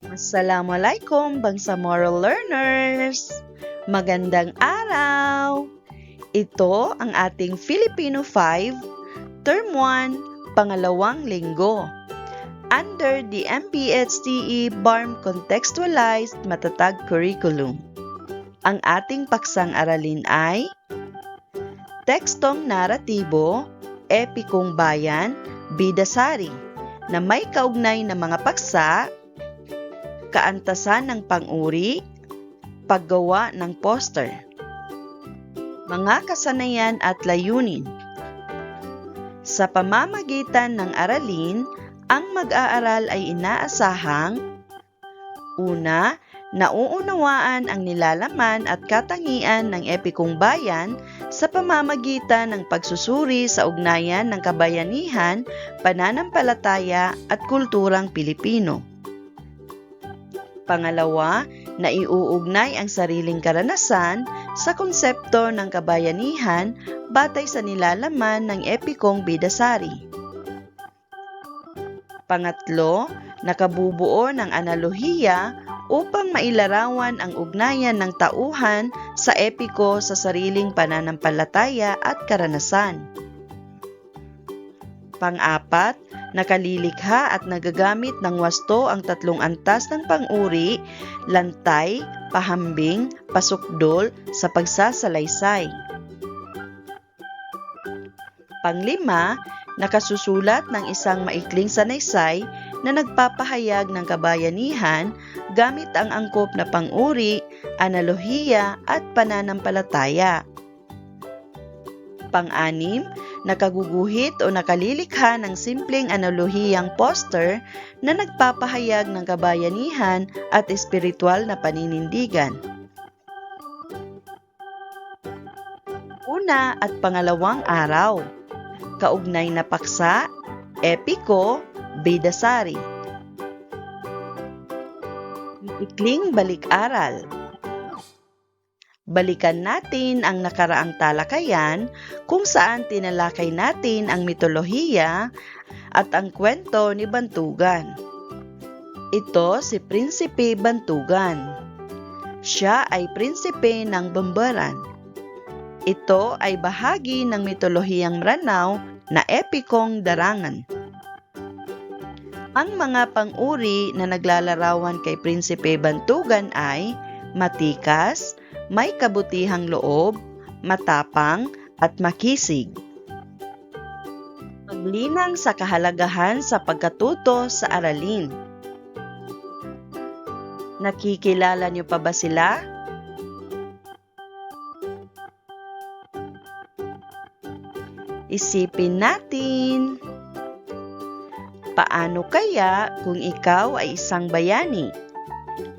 Assalamualaikum Bangsamoro Learners! Magandang araw! Ito ang ating Filipino 5, Term 1, pangalawang linggo. Under the MPHTE BARM Contextualized Matatag Curriculum. Ang ating paksang aralin ay tekstong naratibo, epikong bayan, bidasari, na may kaugnay na mga paksa, kaantasan ng pang-uri, paggawa ng poster. Mga kasanayan at layunin. Sa pamamagitan ng aralin, ang mag-aaral ay inaasahang: una, nauunawaan ang nilalaman at katangian ng epikong bayan sa pamamagitan ng pagsusuri sa ugnayan ng kabayanihan, pananampalataya at kulturang Pilipino. Pangalawa, naiuugnay ang sariling karanasan sa konsepto ng kabayanihan batay sa nilalaman ng epikong bidasari. Pangatlo, nakabubuo ng analohiya upang mailarawan ang ugnayan ng tauhan sa epiko sa sariling pananampalataya at karanasan. Pang-apat, nakalilikha at nagagamit ng wasto ang tatlong antas ng pang-uri, lantay, pahambing, pasukdol sa pagsasalaysay. Panglima, nakasusulat ng isang maikling sanaysay na nagpapahayag ng kabayanihan gamit ang angkop na pang-uri, analohiya at pananampalataya. Pang-anim, nakaguguhit o nakalilikha ng simpleng analohiyang poster na nagpapahayag ng kabayanihan at espiritual na paninindigan. Una at pangalawang araw. Kaugnay na paksa, epiko, bidasari. Ikling balik-aral. Balikan natin ang nakaraang talakayan kung saan tinalakay natin ang mitolohiya at ang kwento ni Bantugan. Ito si Prinsipe Bantugan. Siya ay prinsipe ng Bambaran. Ito ay bahagi ng mitolohiyang Maranao na epikong Darangan. Ang mga pang-uri na naglalarawan kay Prinsipe Bantugan ay matikas, may kabutihang loob, matapang, at makisig. Maglinang sa kahalagahan sa pagkatuto sa aralin. Nakikilala niyo pa ba sila? Isipin natin. Paano kaya kung ikaw ay isang bayani?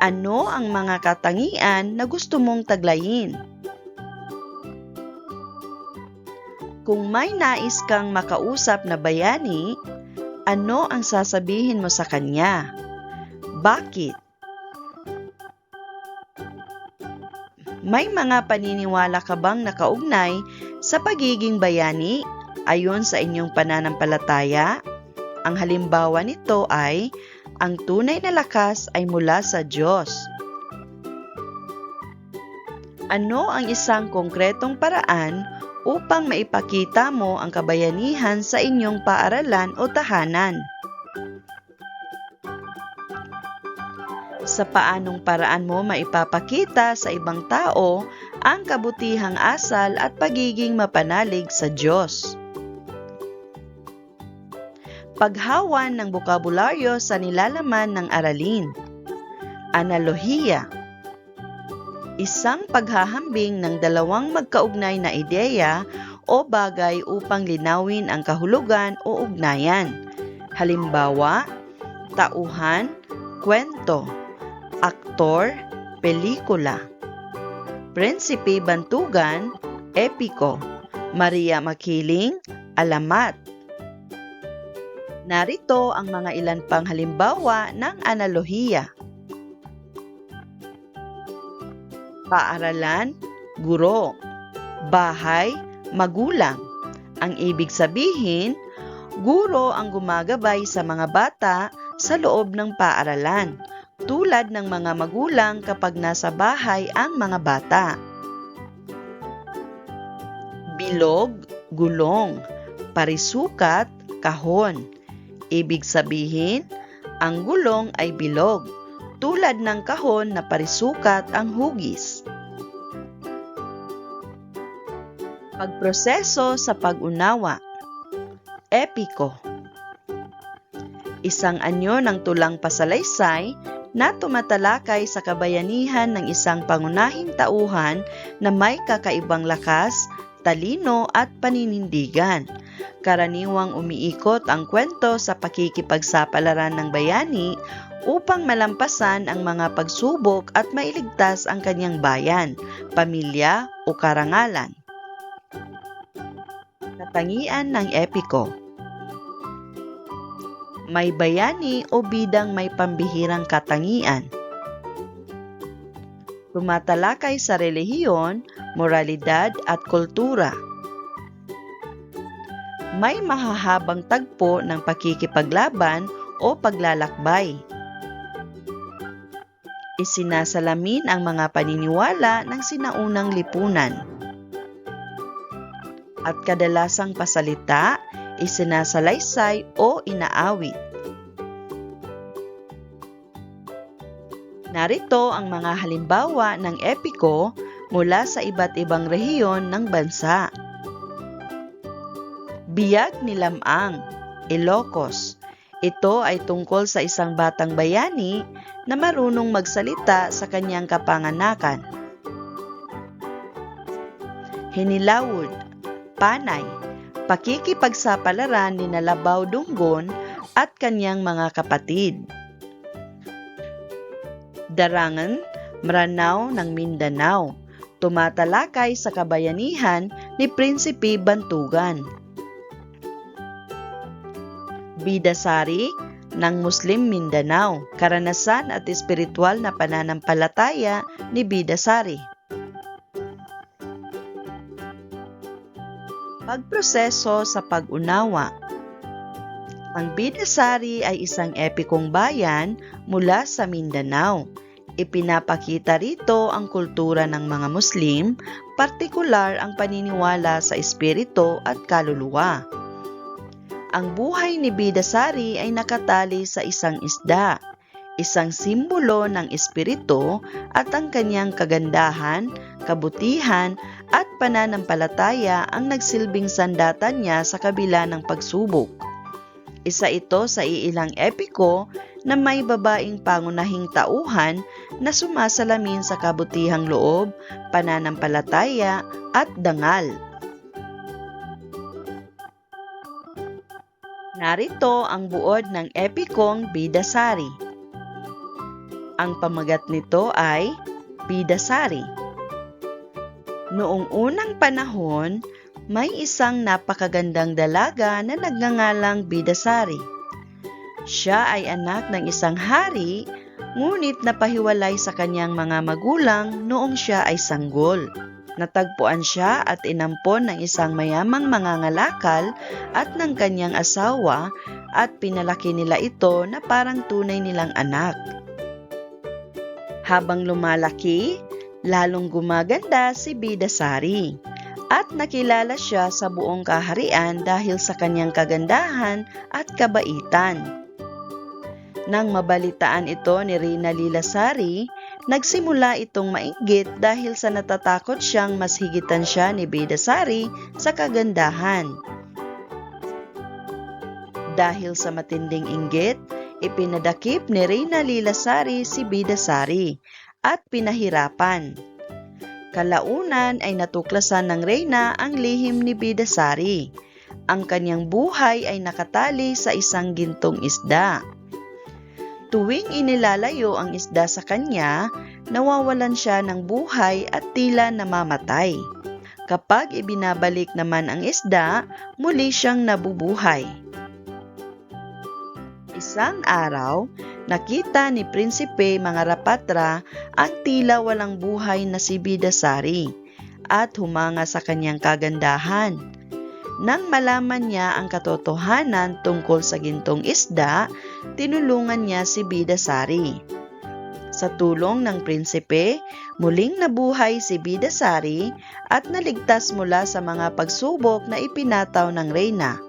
Ano ang mga katangian na gusto mong taglayin? Kung may nais kang makausap na bayani, ano ang sasabihin mo sa kanya? Bakit? May mga paniniwala ka bang nakaugnay sa pagiging bayani ayon sa inyong pananampalataya? Ang halimbawa nito ay, ang tunay na lakas ay mula sa Diyos. Ano ang isang konkretong paraan upang maipakita mo ang kabayanihan sa inyong paaralan o tahanan? Sa paanong paraan mo maipapakita sa ibang tao ang kabutihang asal at pagiging mapanalig sa Diyos? Paghawan ng bokabularyo sa nilalaman ng aralin. Analohiya. Isang paghahambing ng dalawang magkaugnay na ideya o bagay upang linawin ang kahulugan o ugnayan. Halimbawa, tauhan, kwento, aktor, pelikula. Prinsipe Bantugan, epiko. Maria Makiling, alamat. Narito ang mga ilan pang halimbawa ng analohiya. Paaralan, guro. Bahay, magulang. Ang ibig sabihin, guro ang gumagabay sa mga bata sa loob ng paaralan, tulad ng mga magulang kapag nasa bahay ang mga bata. Bilog, gulong, parisukat, kahon. Ibig sabihin, ang gulong ay bilog, tulad ng kahon na parisukat ang hugis. Pagproseso sa pag-unawa. Epiko. Isang anyo ng tulang pasalaysay na tumatalakay sa kabayanihan ng isang pangunahing tauhan na may kakaibang lakas, talino at paninindigan. Karaniwang umiikot ang kwento sa pakikipagsapalaran ng bayani upang malampasan ang mga pagsubok at mailigtas ang kanyang bayan, pamilya o karangalan. Katangian ng epiko. May bayani o bidang may pambihirang katangian. Tumatalakay sa relihiyon, moralidad at kultura. May mahahabang tagpo ng pakikipaglaban o paglalakbay. Isinasalamin ang mga paniniwala ng sinaunang lipunan. At kadalasang pasalita, isinasalaysay o inaawit. Narito ang mga halimbawa ng epiko mula sa iba't ibang rehiyon ng bansa. Biyag ni Lamang, Ilocos. Ito ay tungkol sa isang batang bayani na marunong magsalita sa kanyang kapanganakan. Hinilawod, Panay. Pakikipagsapalaran ni Nalabaw Dunggon at kanyang mga kapatid. Darangan, Maranao ng Mindanao. Tumatalakay sa kabayanihan ni Prinsipe Bantugan. Bidasari ng Muslim Mindanao. Karanasan at espiritual na pananampalataya ni Bidasari. Pagproseso sa pag-unawa. Ang Bidasari ay isang epikong bayan mula sa Mindanao. Ipinapakita rito ang kultura ng mga Muslim, partikular ang paniniwala sa espiritu at kaluluwa. Ang buhay ni Bidasari ay nakatali sa isang isda, isang simbolo ng espiritu at ang kanyang kagandahan, kabutihan at pananampalataya ang nagsilbing sandatan niya sa kabila ng pagsubok. Isa ito sa iilang epiko na may babaeng pangunahing tauhan na sumasalamin sa kabutihang loob, pananampalataya at dangal. Narito ang buod ng epikong Bidasari. Ang pamagat nito ay Bidasari. Noong unang panahon, may isang napakagandang dalaga na nagngangalang Bidasari. Siya ay anak ng isang hari, ngunit napahiwalay sa kanyang mga magulang noong siya ay sanggol. Natagpuan siya at inampon ng isang mayamang mangangalakal at ng kanyang asawa at pinalaki nila ito na parang tunay nilang anak. Habang lumalaki, lalong gumaganda si Bidasari at nakilala siya sa buong kaharian dahil sa kanyang kagandahan at kabaitan. Nang mabalitaan ito ni Reyna Lilasari, nagsimula itong mainggit dahil sa natatakot siyang mas higitan siya ni Bidasari sa kagandahan. Dahil sa matinding inggit, ipinadakip ni Reyna Lilasari si Bidasari at pinahirapan. Kalaunan ay natuklasan ng Reyna ang lihim ni Bidasari. Ang kanyang buhay ay nakatali sa isang gintong isda. Tuwing inilalayo ang isda sa kanya, nawawalan siya ng buhay at tila namamatay. Kapag ibinabalik naman ang isda, muli siyang nabubuhay. Isang araw, nakita ni Prinsipe Mangarapatra ang tila walang buhay na si Bidasari at humanga sa kanyang kagandahan. Nang malaman niya ang katotohanan tungkol sa gintong isda, tinulungan niya si Bidasari. Sa tulong ng prinsipe, muling nabuhay si Bidasari at naligtas mula sa mga pagsubok na ipinataw ng reyna.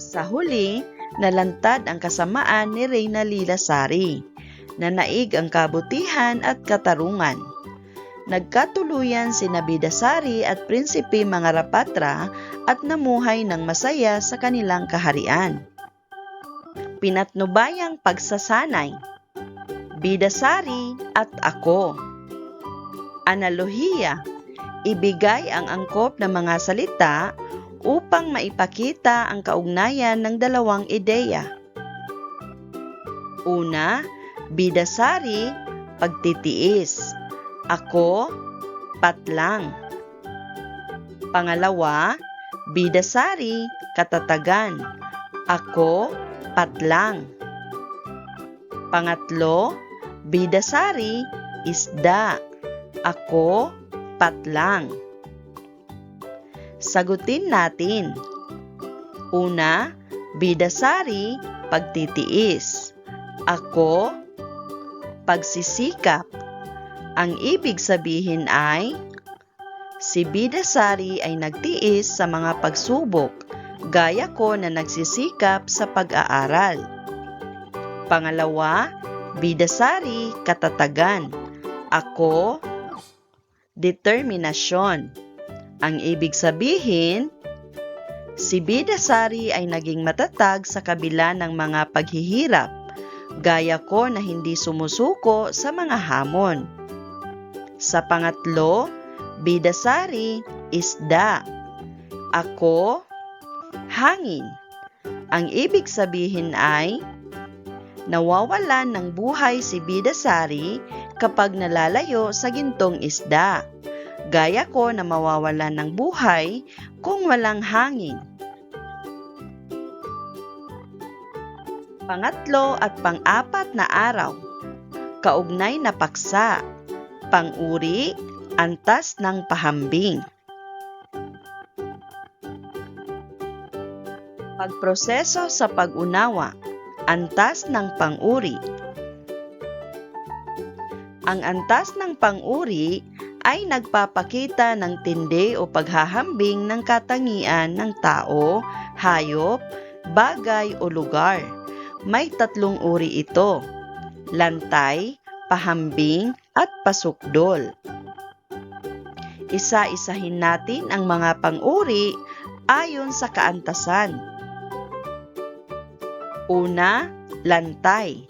Sa huli, nalantad ang kasamaan ni Reyna Lilasari. Nanaig ang kabutihan at katarungan. Nagkatuluyan sina Bidasari at Prinsipe Mangarapatra at namuhay ng masaya sa kanilang kaharian. Pinatnubayang pagsasanay. Bidasari at ako. Analohiya. Ibigay ang angkop ng mga salita upang maipakita ang kaugnayan ng dalawang ideya. Una, Bidasari, pagtitiis. Ako, patlang. Pangalawa, Bidasari, katatagan. Ako, patlang. Pangatlo, Bidasari, isda. Ako, patlang. Sagutin natin. Una, Bidasari, pagtitiis. Ako, pagsisikap. Ang ibig sabihin ay, si Bidasari ay nagtiis sa mga pagsubok, gaya ko na nagsisikap sa pag-aaral. Pangalawa, Bidasari, katatagan. Ako, determinasyon. Ang ibig sabihin, si Bidasari ay naging matatag sa kabila ng mga paghihirap, gaya ko na hindi sumusuko sa mga hamon. Sa pangatlo, Bidasari, isda. Ako, hangin. Ang ibig sabihin ay, nawawalan ng buhay si Bidasari kapag nalalayo sa gintong isda. Gaya ko na mawawalan ng buhay kung walang hangin. Pangatlo at pang-apat na araw. Kaugnay na paksa. Pang-uri, antas ng pahambing. Pagproseso sa pag-unawa. Antas ng pang-uri. Ang antas ng pang-uri ay nagpapakita ng tindi o paghahambing ng katangian ng tao, hayop, bagay o lugar. May tatlong uri ito: lantay, pahambing, at pasukdol. Isa-isahin natin ang mga pang-uri ayon sa kaantasan. Una, lantay.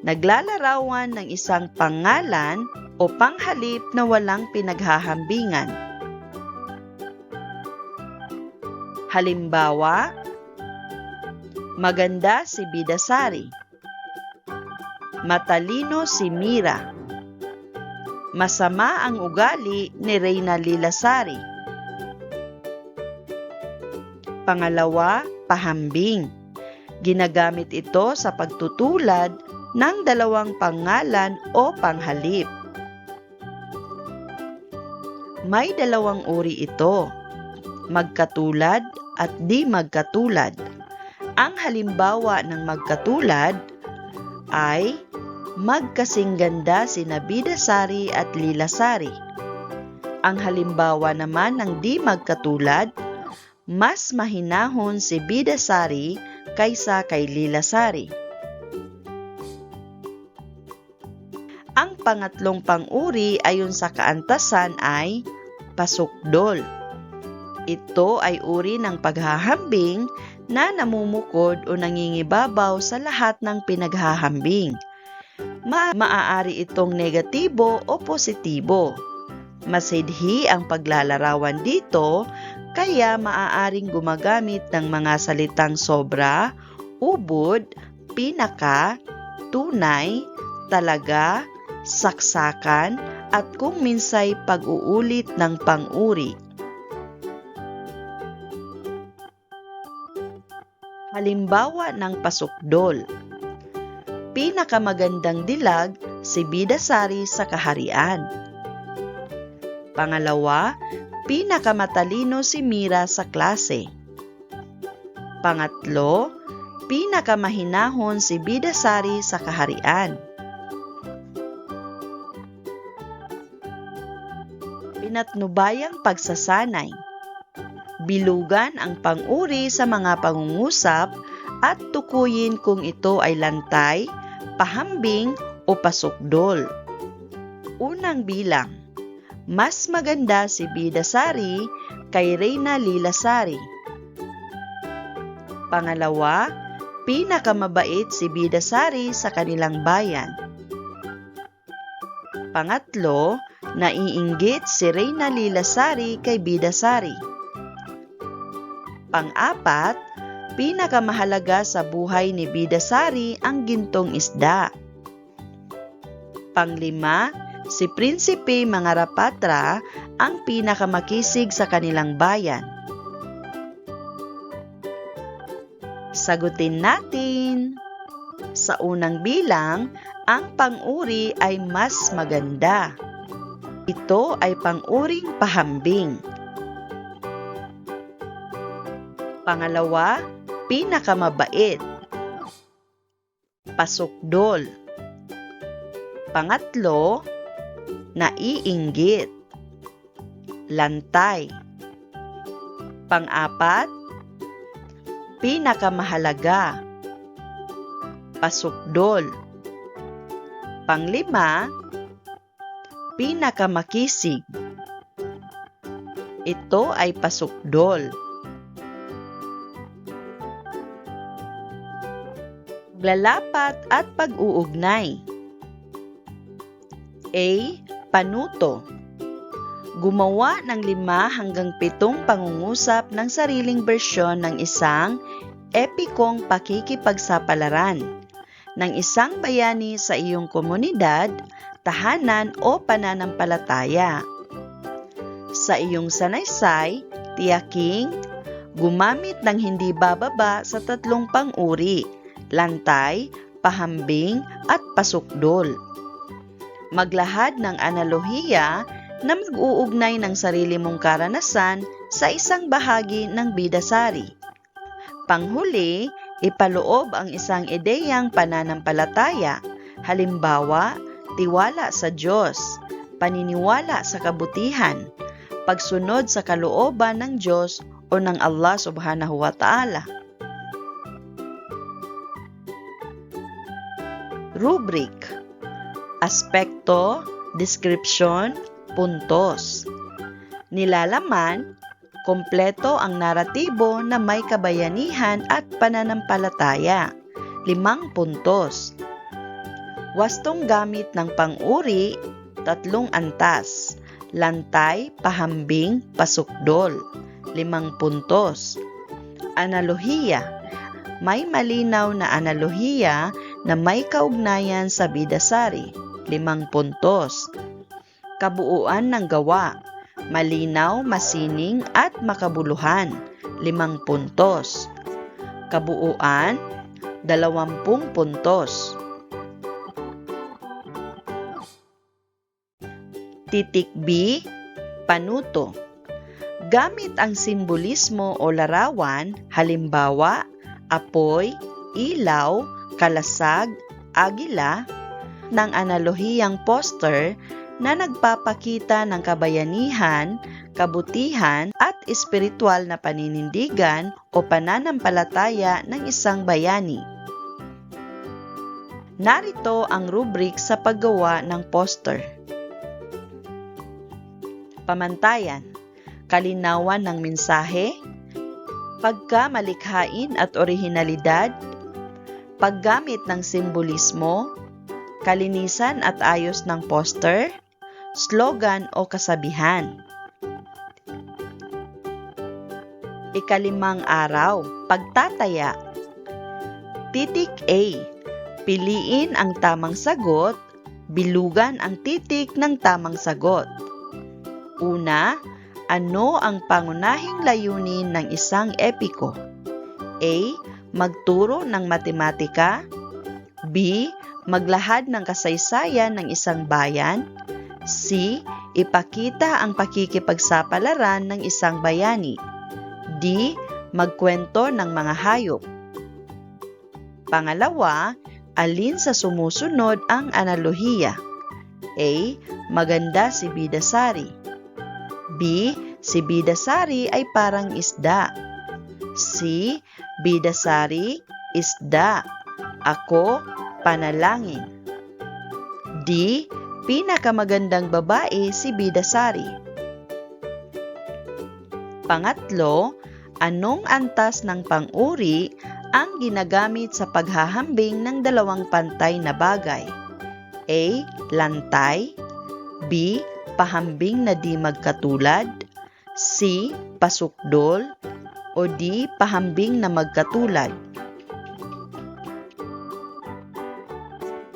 Naglalarawan ng isang pangalan o panghalip na walang pinaghahambingan. Halimbawa, maganda si Bidasari. Matalino si Mira. Masama ang ugali ni Reyna Lilasari. Pangalawa, pahambing. Ginagamit ito sa pagtutulad ng dalawang pangalan o panghalip. May dalawang uri ito, magkatulad at di magkatulad. Ang halimbawa ng magkatulad ay magkasing ganda sina Bidasari at Lilasari. Ang halimbawa naman ng di magkatulad, mas mahinahon si Bidasari kaysa kay Lilasari. Ang pangatlong pang-uri ayon sa kaantasan ay pasukdol. Ito ay uri ng paghahambing na namumukod o nangingibabaw sa lahat ng pinaghahambing. Maaari itong negatibo o positibo. Masidhi ang paglalarawan dito, kaya maaaring gumagamit ng mga salitang sobra, ubod, pinaka, tunay, talaga, saksakan, at kung minsay pag-uulit ng pang-uri. Halimbawa ng pasukdol. Pinakamagandang dilag si Bidasari sa kaharian. Pangalawa, pinakamatalino si Mira sa klase. Pangatlo, Pinakamahinahon si Bidasari sa kaharian. Pinatnubayang pagsasanay. Bilugan ang pang-uri sa mga pangungusap at tukuyin kung ito ay lantay, pahambing o pasukdol. Unang bilang, mas maganda si Bidasari kay Reyna Lilasari. Pangalawa, pinakamabait si Bidasari sa kanilang bayan. Pangatlo, naiinggit si Reyna Lilasari kay Bidasari. Pang-apat, pinakamahalaga sa buhay ni Bidasari ang gintong isda. Pang-lima, si Prinsipe Mangarapatra ang pinakamakisig sa kanilang bayan. Sagutin natin. Sa unang bilang, ang pang-uri ay mas maganda. Ito ay pang-uring pahambing. Pangalawa, pinakamabait. Pasukdol. Pangatlo, naiinggit. Lantay. Pang-apat, pinakamahalaga. Pasukdol. Pang-lima, pinakamakisig. Ito ay pasukdol. Paglalapat at pag-uugnay. A. Panuto. Gumawa ng 5 hanggang 7 pangungusap ng sariling bersyon ng isang epikong pakikipagsapalaran ng isang bayani sa iyong komunidad, tahanan o pananampalataya. Sa iyong sanaysay, tiyaking gumamit ng hindi bababa sa 3 pang-uri: lantay, pahambing at pasukdol. Maglahad ng analohiya na mag-uugnay ng sarili mong karanasan sa isang bahagi ng Bidasari. Panghuli, ipaloob ang isang ideyang pananampalataya, halimbawa, tiwala sa Diyos, paniniwala sa kabutihan, pagsunod sa kalooban ng Diyos o ng Allah Subhanahu wa Ta'ala. Rubric: aspekto, description, puntos. Nilalaman: kompleto ang naratibo na may kabayanihan at pananampalataya. 5 puntos. Wastong gamit ng pang-uri, 3 antas. Lantay, pahambing, pasukdol. 5 puntos. Analohiya. May malinaw na analohiya na may kaugnayan sa Bidasari. 5 puntos. Kabuuan ng gawa. Malinaw, masining at makabuluhan. 5 puntos. Kabuuan, 20 puntos. Titik B, panuto. Gamit ang simbolismo o larawan, halimbawa, apoy, ilaw, kalasag, agila, ng analohiyang poster na nagpapakita ng kabayanihan, kabutihan at espiritual na paninindigan o pananampalataya ng isang bayani. Narito ang rubric sa paggawa ng poster. Pamantayan, kalinawan ng mensahe, pagkamalikhain at orihinalidad, paggamit ng simbolismo, kalinisan at ayos ng poster, slogan o kasabihan. 5 araw, pagtataya. Titik A, piliin ang tamang sagot, bilugan ang titik ng tamang sagot. Una, ano ang pangunahing layunin ng isang epiko? A, magturo ng matematika. B, maglahad ng kasaysayan ng isang bayan. C, ipakita ang pakikipagsapalaran ng isang bayani. D, magkwento ng mga hayop. Pangalawa, alin sa sumusunod ang analohiya? A. Maganda si Bidasari. B. Si Bidasari ay parang isda. C. Bidasari, isda. Ako, panalangin. D. Pinakamagandang babae si Bidasari. Pangatlo, anong antas ng pang-uri ang ginagamit sa paghahambing ng dalawang pantay na bagay? A. Lantay. B. Pahambing na di magkatulad. C. Pasukdol. O D. Pahambing na magkatulad.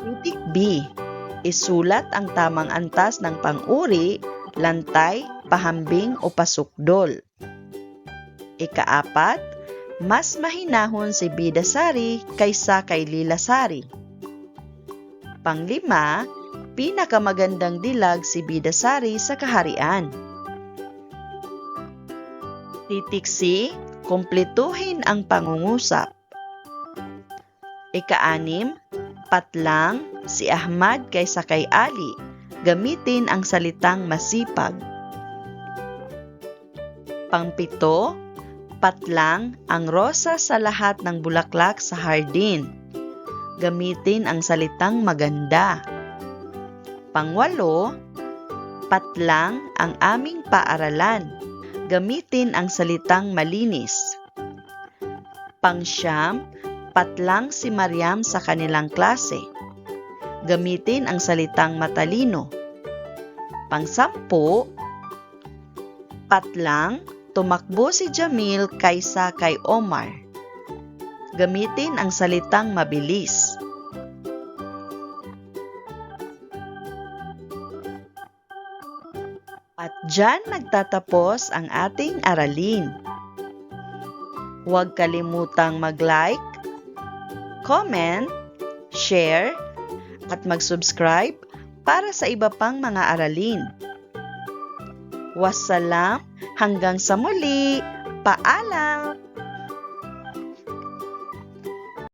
Titik B. Isulat ang tamang antas ng pang-uri, lantay, pahambing o pasukdol. Ikaapat, mas mahinahon si Bidasari kaysa kay Lilasari. Panglima, pinakamagandang dilag si Bidasari sa kaharian. Titik C, kumpletuhin ang pangungusap. Ika-6, patlang si Ahmad kaysa kay Ali. Gamitin ang salitang masipag. Pang-7, patlang ang rosa sa lahat ng bulaklak sa hardin. Gamitin ang salitang maganda. Pang-8, patlang ang aming paaralan. Gamitin ang salitang malinis. Pang-9, patlang si Mariam sa kanilang klase. Gamitin ang salitang matalino. Pang-10, patlang tumakbo si Jamil kaysa kay Omar. Gamitin ang salitang mabilis. At dyan nagtatapos ang ating aralin. Huwag kalimutang mag-like, comment, share, at mag-subscribe para sa iba pang mga aralin. Wassalam, hanggang sa muli, paalam!